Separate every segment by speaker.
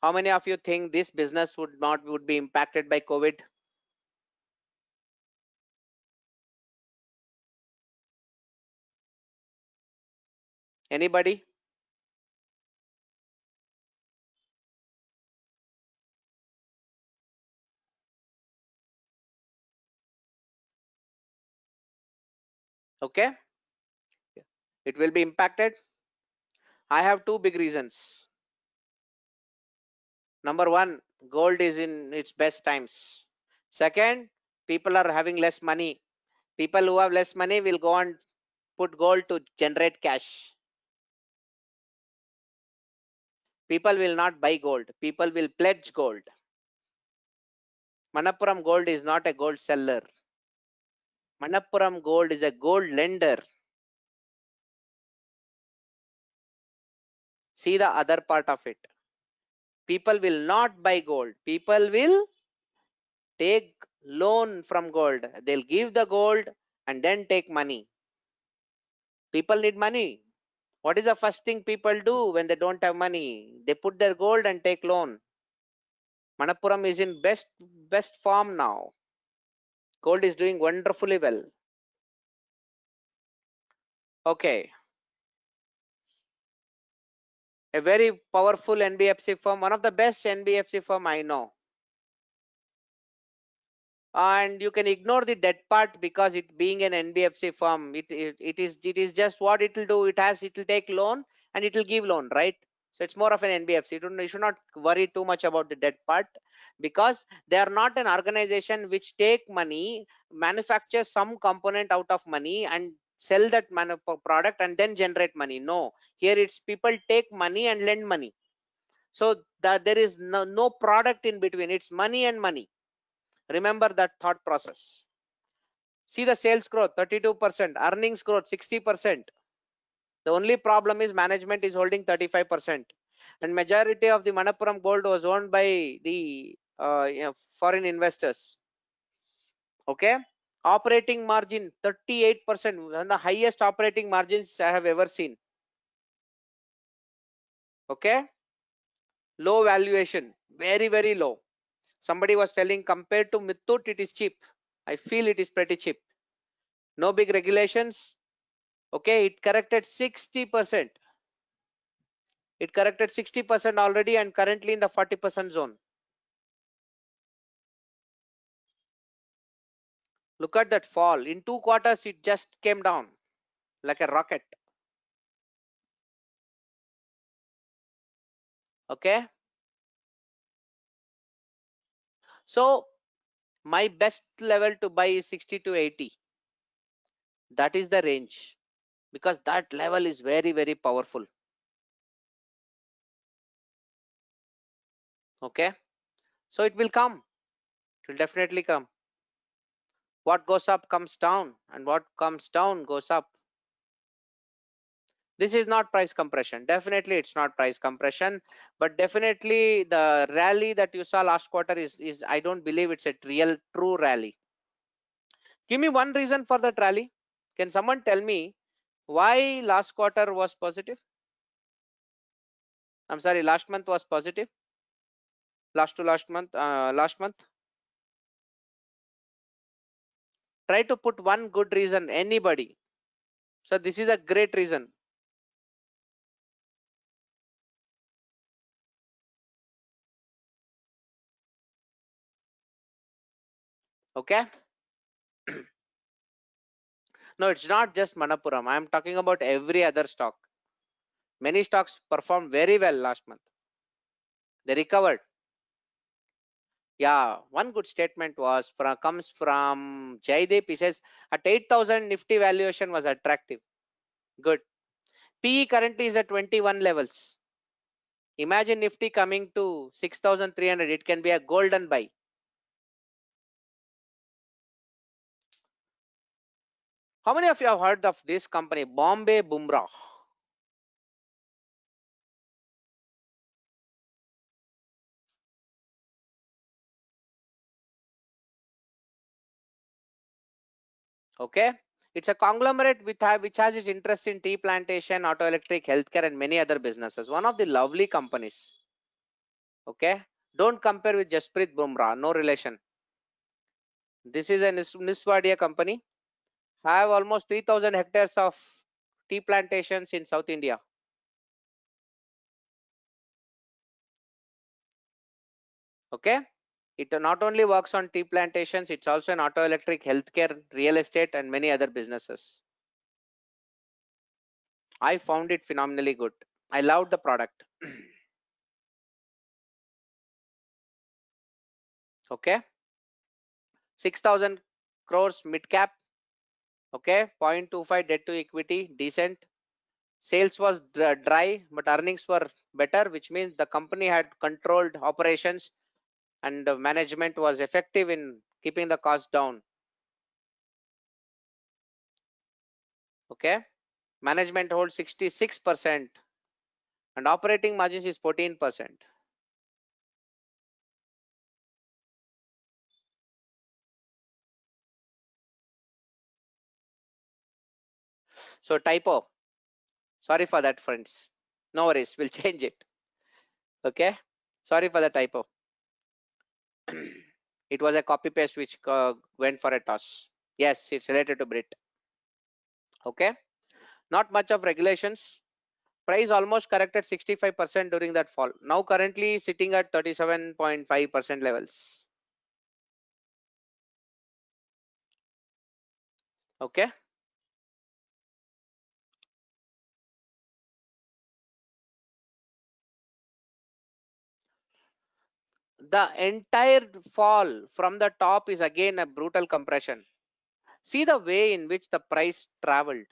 Speaker 1: How many of you think this business would be impacted by COVID? Anybody? Okay, it will be impacted. I have two big reasons. Number one, gold is in its best times. Second, people are having less money. People who have less money will go and put gold to generate cash. People will not buy gold. People will pledge gold. Manappuram Gold is not a gold seller. Manappuram Gold is a gold lender. See the other part of it. People will not buy gold. People will take loan from gold. They'll give the gold and then take money. People need money. What is the first thing people do when they don't have money? They put their gold and take loan. Manappuram is in best form now. Gold is doing wonderfully well. Okay. A very powerful NBFC firm, one of the best NBFC firm I know. And you can ignore the debt part because it being an NBFC firm, it is just what it will do. It will take loan and it will give loan, right? So it's more of an NBFC. You should not worry too much about the debt part because they are not an organization which take money, manufacture some component out of money and sell that product and then generate money. No, here it's people take money and lend money. So that there is no product in between. It's money and money. Remember that thought process. See the sales growth 32%, earnings growth 60%. The only problem is management is holding 35%, and majority of the Manappuram Gold was owned by the foreign investors. Okay, operating margin 38%, one of the highest operating margins I have ever seen. Okay, low valuation, very low. Somebody was telling compared to Mithut it is cheap. I feel it is pretty cheap. No big regulations. Okay, it corrected 60%. It corrected 60% already and currently in the 40% zone. Look at that fall. In 2 quarters, it just came down like a rocket. Okay. So my best level to buy is 60 to 80. That is the range because that level is very powerful. Okay. So it will come. It will definitely come. What goes up comes down and what comes down goes up. This is not price compression. Definitely it's not price compression, but definitely the rally that you saw last quarter is I don't believe it's a real true rally. Give me one reason for that rally. Can someone tell me why last quarter was positive? I'm sorry, last month was positive. Last month. Try to put one good reason, anybody. So this is a great reason. Okay. No, it's not just Manappuram. I'm talking about every other stock. Many stocks performed very well last month. They recovered. Yeah, one good statement comes from Jaideep. He says at 8,000 Nifty valuation was attractive. Good. PE currently is at 21 levels. Imagine Nifty coming to 6,300. It can be a golden buy. How many of you have heard of this company, Bombay Bumrah? Okay, it's a conglomerate which has its interest in tea plantation, auto electric, healthcare, and many other businesses. One of the lovely companies. Okay, don't compare with Jasprit Bumrah, no relation. This is a Niswadia company, have almost 3,000 hectares of tea plantations in South India. Okay, it not only works on tea plantations, it's also an auto electric, healthcare, real estate, and many other businesses. I found it phenomenally good. I loved the product. Okay, 6,000 crores mid cap. Okay, 0.25 debt to equity, decent. Sales was dry, but earnings were better, which means the company had controlled operations and the management was effective in keeping the cost down. Okay, management holds 66% and operating margins is 14%. So typo, sorry for that, friends. No worries, we'll change it. Okay, sorry for the typo. It was a copy paste which went for a toss. Yes, it's related to Brit. Okay, not much of regulations. Price almost corrected 65% during that fall. Now currently sitting at 37.5% levels. Okay, the entire fall from the top is again a brutal compression. See the way in which the price traveled.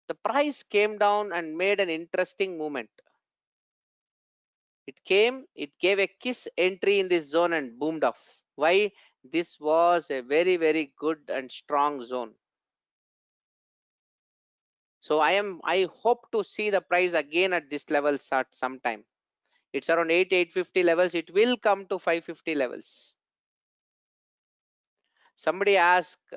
Speaker 1: The price came down and made an interesting movement. It came, it gave a kiss entry in this zone and boomed off. Why? This was a very, very good and strong zone. So I hope to see the price again at this level at some time. It's around 850 levels. It will come to 550 levels. Somebody asked,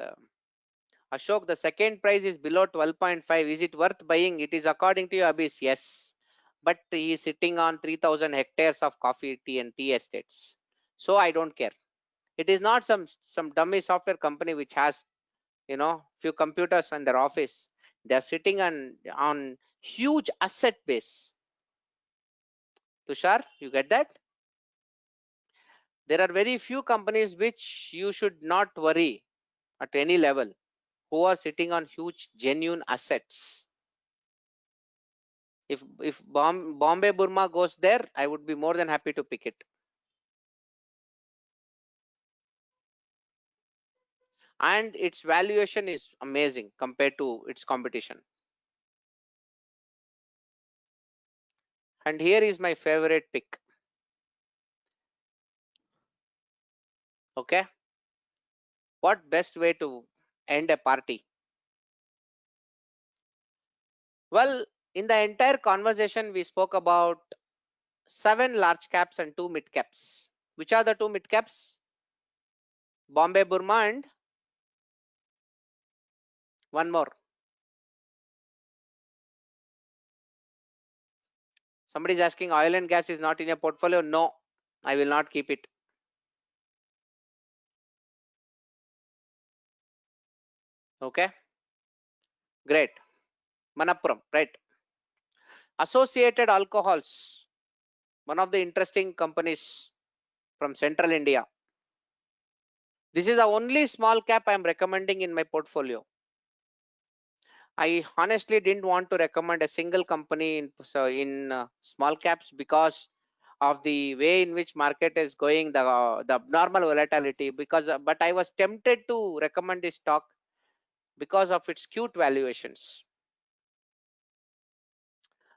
Speaker 1: Ashok, the second price is below 12.5. Is it worth buying? It is according to you, Abyss. Yes. But he is sitting on 3,000 hectares of coffee, tea, and tea estates. So I don't care. It is not some dummy software company which has, few computers in their office. They are sitting on huge asset base. Tushar, you get that? There are very few companies which you should not worry at any level, who are sitting on huge genuine assets. If Bombay Burma goes there, I would be more than happy to pick it. And its valuation is amazing compared to its competition. And here is my favorite pick. Okay, what best way to end a party? Well, in the entire conversation we spoke about 7 large caps and 2 mid caps. Which are the 2 mid caps? Bombay Burma and one more. Somebody is asking, oil and gas is not in your portfolio. No, I will not keep it. Okay, great. Manappuram, right? Associated Alcohols, one of the interesting companies from central India. This is the only small cap I am recommending in my portfolio. I honestly didn't want to recommend a single company in small caps because of the way in which market is going, the abnormal volatility. But I was tempted to recommend this stock because of its cute valuations.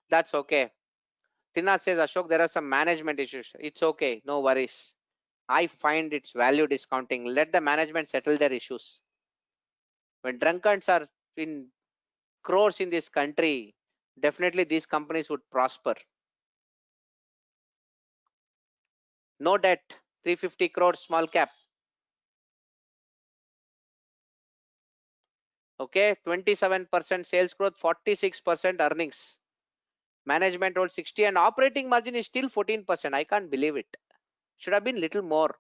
Speaker 1: That's okay. Trinath says, Ashok, there are some management issues. It's okay, no worries. I find it's value discounting. Let the management settle their issues. When drunkards are in crores in this country, definitely these companies would prosper. No debt, 350 crores small cap. Okay, 27% sales growth, 46% earnings. Management hold 60 and operating margin is still 14%. I can't believe it. Should have been little more.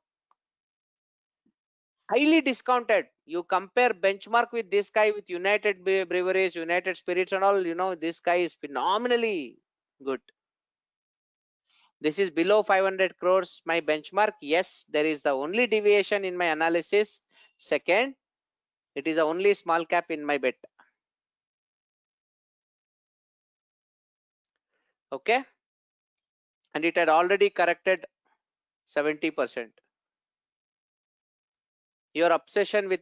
Speaker 1: Highly discounted. You compare benchmark with this guy with United Breweries, United Spirits and all, you know, this guy is phenomenally good. This is below 500 crores, my benchmark. Yes, there is the only deviation in my analysis. Second, it is the only small cap in my bet. Okay. And it had already corrected 70%. Your obsession with,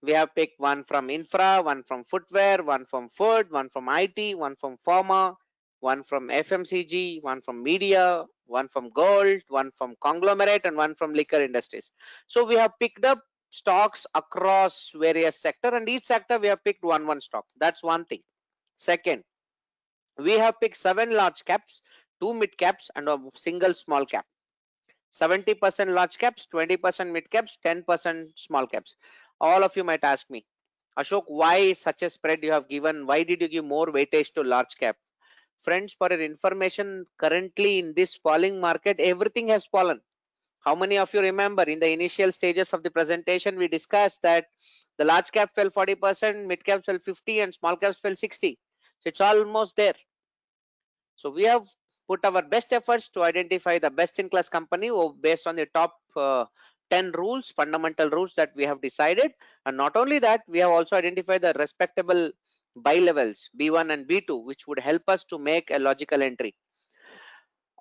Speaker 1: we have picked one from infra, one from footwear, one from food, one from IT, one from pharma, one from FMCG, one from media, one from gold, one from conglomerate, and one from liquor industries. So we have picked up stocks across various sector, and each sector we have picked one stock. That's one thing. Second, we have picked 7 large caps, 2 mid caps, and a single small cap. 70% large caps, 20% mid caps, 10% small caps. All of you might ask me, Ashok, why such a spread you have given? Why did you give more weightage to large cap? Friends, for your information, currently in this falling market, everything has fallen. How many of you remember in the initial stages of the presentation, we discussed that the large cap fell 40%, mid cap fell 50, and small caps fell 60. So it's almost there. So we have put our best efforts to identify the best in class company based on the top 10 rules, fundamental rules that we have decided. And not only that, we have also identified the respectable buy levels B1 and B2, which would help us to make a logical entry.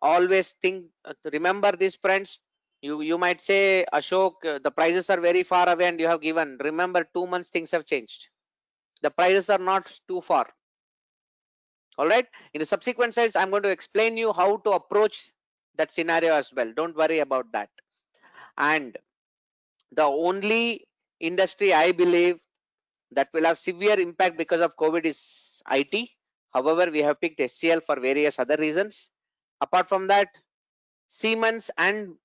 Speaker 1: Always think, remember this, friends. You might say, Ashok, the prices are very far away and you have given. Remember, 2 months things have changed. The prices are not too far. All right, in the subsequent slides I'm going to explain you how to approach that scenario as well. Don't worry about that. And the only industry I believe that will have severe impact because of COVID is IT. However, we have picked HCL for various other reasons. Apart from that, Siemens and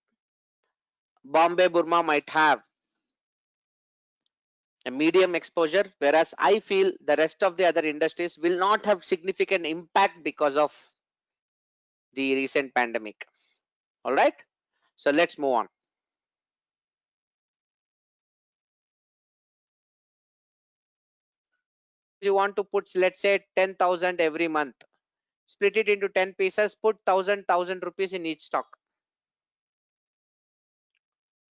Speaker 1: Bombay Burma might have a medium exposure, whereas I feel the rest of the other industries will not have significant impact because of the recent pandemic. All right, so let's move on. You want to put, let's say, 10,000 every month, split it into 10 pieces, put 1,000 rupees in each stock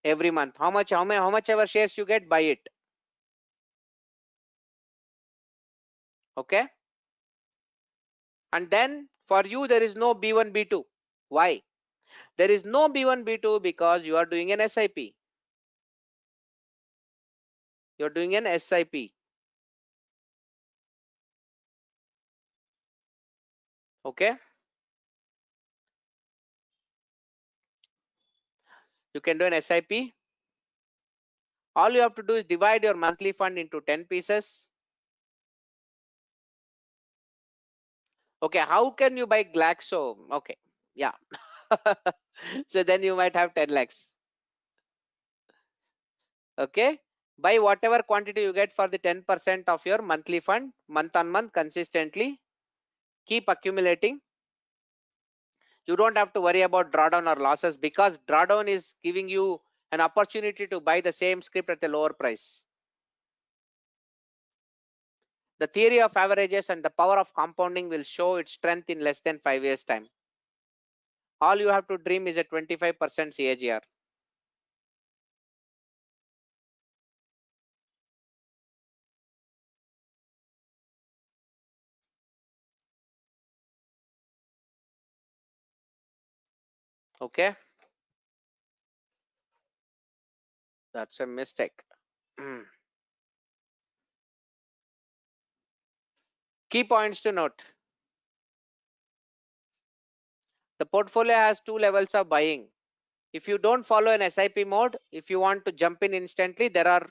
Speaker 1: every month. How much ever shares you get, buy it. Okay, and then for you there is no B1 B2. Why there is no B1 B2? Because you are doing an SIP. You're doing an SIP. Okay, you can do an SIP. All you have to do is divide your monthly fund into 10 pieces. Okay, how can you buy Glaxo? Okay, yeah. So then you might have 10 lakhs. Okay, buy whatever quantity you get for the 10% of your monthly fund, month on month, consistently keep accumulating. You don't have to worry about drawdown or losses, because drawdown is giving you an opportunity to buy the same script at a lower price. The theory of averages and the power of compounding will show its strength in less than 5 years time. All you have to dream is a 25% CAGR. Okay, that's a mistake. Key points to note: the portfolio has 2 levels of buying. If you don't follow an SIP mode, if you want to jump in instantly, there are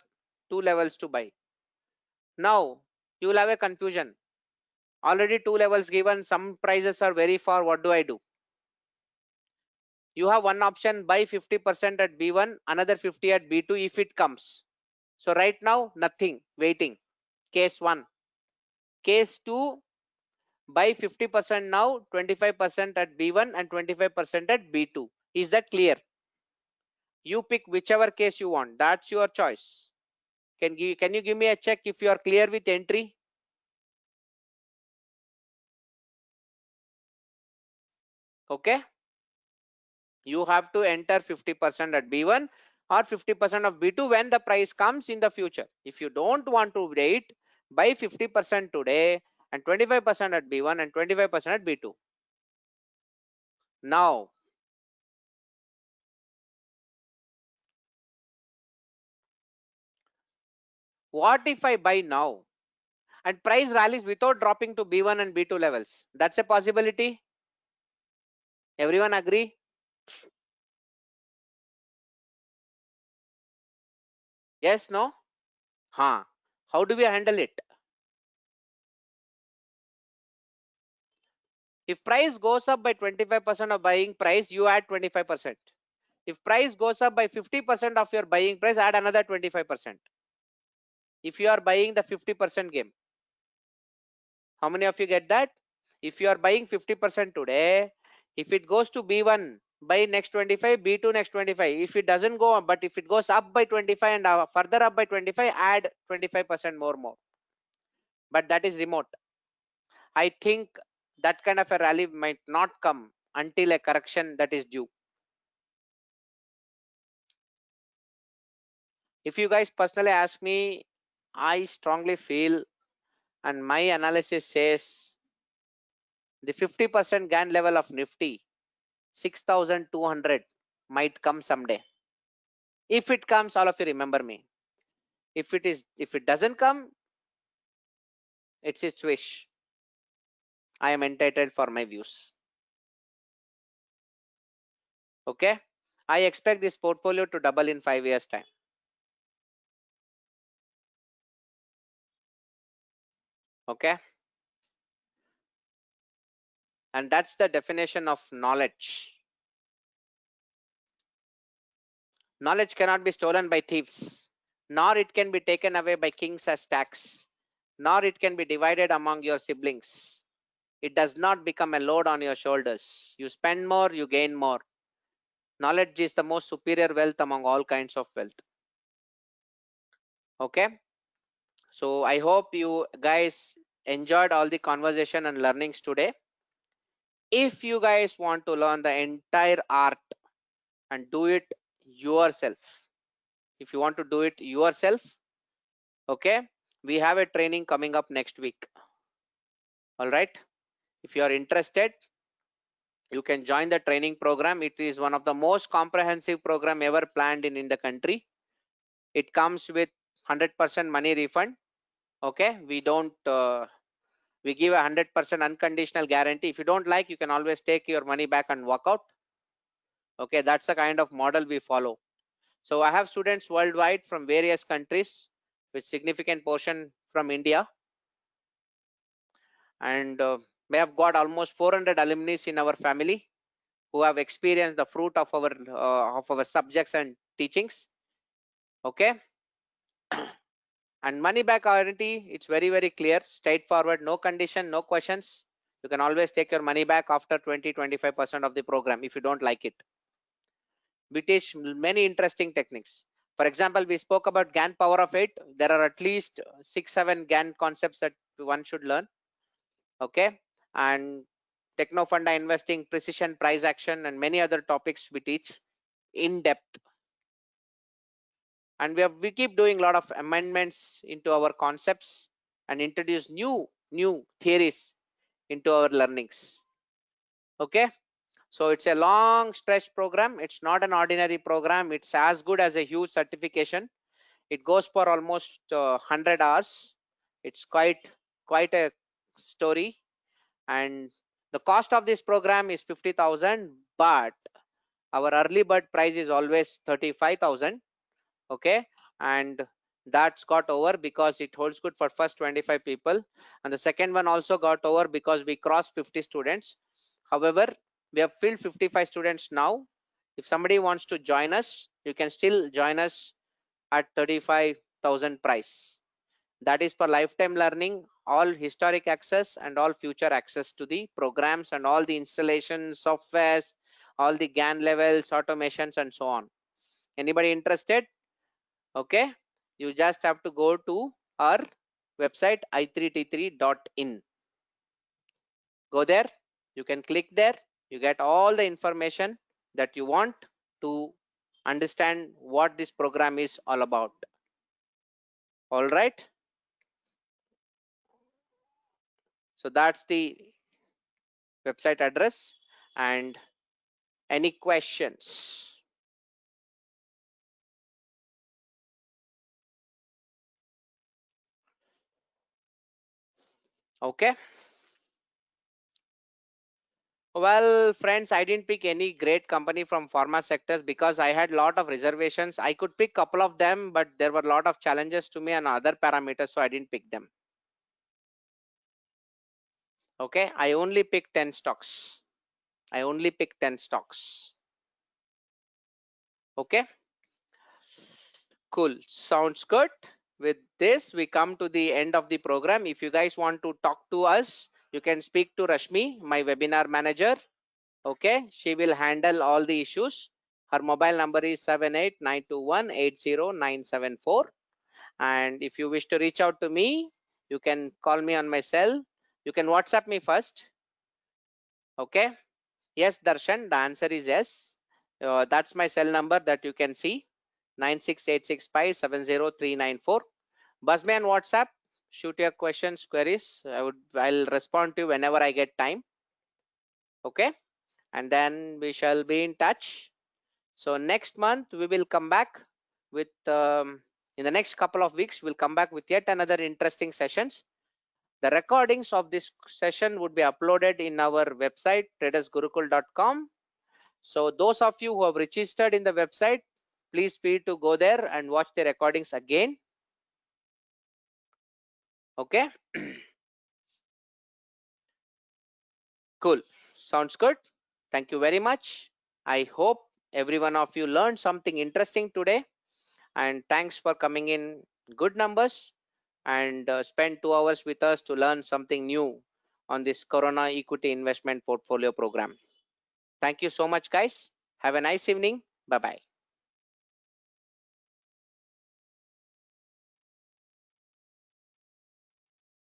Speaker 1: 2 levels to buy. Now you will have a confusion. Already 2 levels given, some prices are very far. What do I do? You have one option: buy 50% at B1, another 50 at B2 if it comes. So right now nothing, waiting. Case 1. Case 2, Buy 50% now, 25% at B1 and 25% at B2. Is that clear? You pick whichever case you want. That's your choice. Can you give me a check if you are clear with entry? Okay. You have to enter 50% at B1 or 50% of B2 when the price comes in the future. If you don't want to wait, buy 50% today and 25% at B1 and 25% at B2. Now, what if I buy now and price rallies without dropping to B1 and B2 levels? That's a possibility. Everyone agree? Yes, no? Huh. How do we handle it? If price goes up by 25% of buying price, you add 25%. If price goes up by 50% of your buying price, add another 25%. If you are buying the 50% game, how many of you get that? If you are buying 50% today, if it goes to B1, buy next 25, B2 next 25. If it doesn't go up, but if it goes up by 25 and further up by 25, add 25% more. But that is remote. I think that kind of a rally might not come until a correction that is due. If you guys personally ask me, I strongly feel and my analysis says the 50% GAN level of Nifty 6,200 might come someday. If it comes, all of you remember me. If it doesn't come, it's its wish. I am entitled for my views. Okay. I expect this portfolio to double in 5 years time. Okay. And that's the definition of knowledge. Knowledge cannot be stolen by thieves, nor it can be taken away by kings as tax, nor it can be divided among your siblings. It does not become a load on your shoulders. You spend more, you gain more. Knowledge is the most superior wealth among all kinds of wealth. Okay. So I hope you guys enjoyed all the conversation and learnings today. If you guys want to learn the entire art and do it yourself, if you want to do it yourself, okay, we have a training coming up next week. All right. If you are interested, you can join the training program. It is one of the most comprehensive program ever planned in the country. It comes with 100% money refund. Okay. We give a 100% unconditional guarantee. If you don't like, you can always take your money back and walk out. Okay. That's the kind of model we follow. So I have students worldwide from various countries with significant portion from India. And we have got almost 400 alumni in our family who have experienced the fruit of our subjects and teachings. Okay. And money back guarantee, it's very clear, straightforward, no condition, no questions. You can always take your money back after 20-25% of the program if you don't like it. We teach many interesting techniques. For example, we spoke about GAN power of 8. There are at least 6-7 GAN concepts that one should learn. Okay. And techno funda investing, precision price action, and many other topics we teach in depth. And we keep doing a lot of amendments into our concepts and introduce new theories into our learnings. Okay. So it's a long stretch program. It's not an ordinary program. It's as good as a huge certification. It goes for almost 100 hours. It's quite a story. And the cost of this program is 50,000, but our early bird price is always 35,000. Okay. And that's got over because it holds good for first 25 people, and the second one also got over because we crossed 50 students. However, we have filled 55 students now. If somebody wants to join us, you can still join us at 35,000 price. That is for lifetime learning. all historic access and all future access to the programs and all the installation softwares, all the GAN levels, automations, and so on. Anybody interested? Okay, you just have to go to our website i3t3.in. Go there, you can click there, you get all the information that you want to understand what this program is all about. All right, so that's the website address. And any questions? Okay, well friends, I didn't pick any great company from pharma sectors because I had a lot of reservations. I could pick couple of them, but there were a lot of challenges to me and other parameters, so I didn't pick them. Okay, I only picked 10 stocks. I only picked 10 stocks. Okay, cool, sounds good. With this we come to the end of the program. If you guys want to talk to us, you can speak to Rashmi, my webinar manager. Okay, she will handle all the issues. Her mobile number is 7892180974. And if you wish to reach out to me, you can call me on my cell. You can WhatsApp me first. Okay, yes Darshan, the answer is yes. That's my cell number that you can see, 96865703994. Buzz me on WhatsApp, shoot your questions, queries. I'll respond to you whenever I get time. Okay, and then we shall be in touch. So next month we will come back with in the next couple of weeks we'll come back with yet another interesting sessions. The recordings of this session would be uploaded in our website tradersgurukul.com. So those of you who have registered in the website, please feel to go there and watch the recordings again. Okay. Cool, sounds good. Thank you very much. I hope every one of you learned something interesting today, and thanks for coming in good numbers and spend 2 hours with us to learn something new on this Corona Equity Investment Portfolio Program. Thank you so much guys. Have a nice evening. Bye bye.